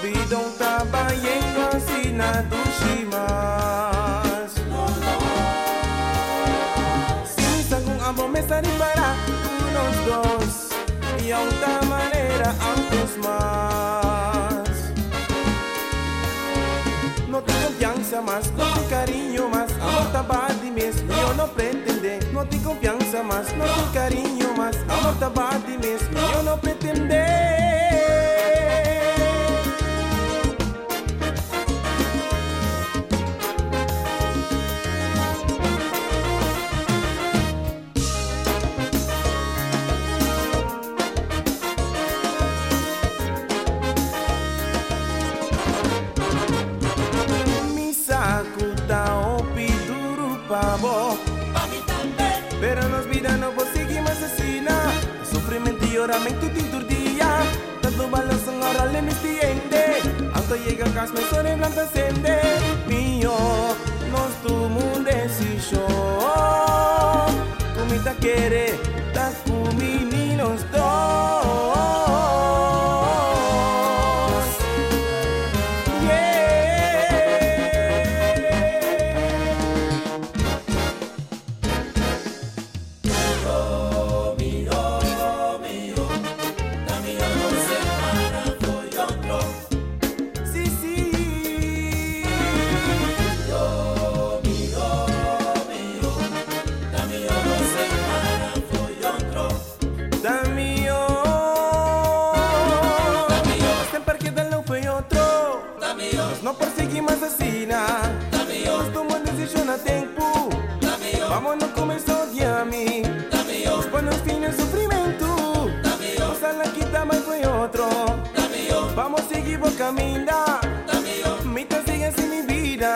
vida estaba yendo así na dushimas. Sinta com amor me sari para unos dos y a otra manera antes más. No te confianza más, no te cariño más, amor estaba de mesmo, yo no pretende. No te confianza más, no te cariño más, amor estaba de mesmo, yo no pretende. Pa' mí también. Pero nos vida no conseguimos asesinar. Sufrimiento y oramento te enturdia. Tanto balas son ahora le me entiende. Anto llega a casa me suena blanca sende. Mío, nos tu mundo decision. Comida quiere, ta kumi ni nos dos. No perseguimos asesina. Nós tomamos decisão a tempo. Vamos no começo de a mim. Depois nos fim do sofrimento. Nossa laquita mas foi outro. Vamos seguir o caminho. Mita sigue assim minha vida.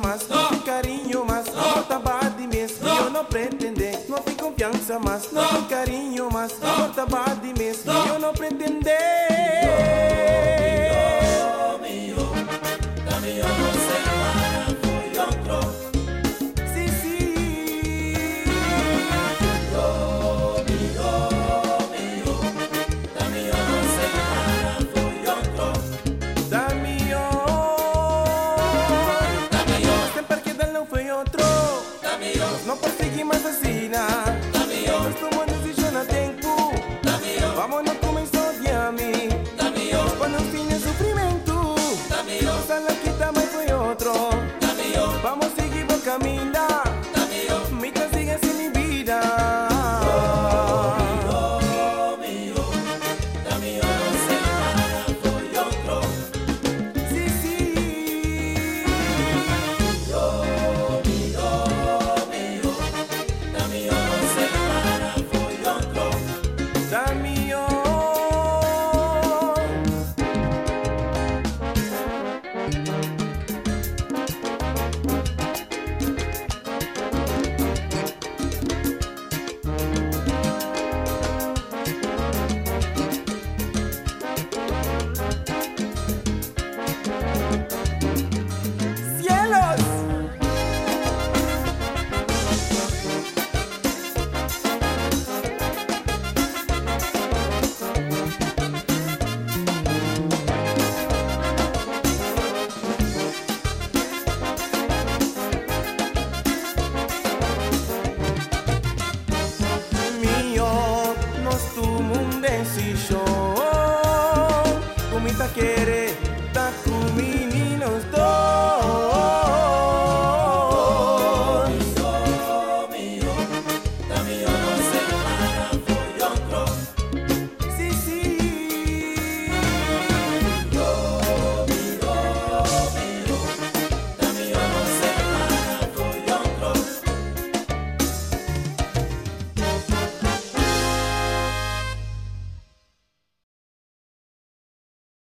Más, no te cariño más, amor estaba de mesmo, yo no pretende. No te confianza más, no te cariño más, amor estaba de mesmo, yo no pretende. No perseguimos asesina. Nós tomamos decisão a tempo. Vamos no começo de a mim. Depois no fim do sofrimento. Nossa laquita mas foi outro. Vamos seguir o caminho.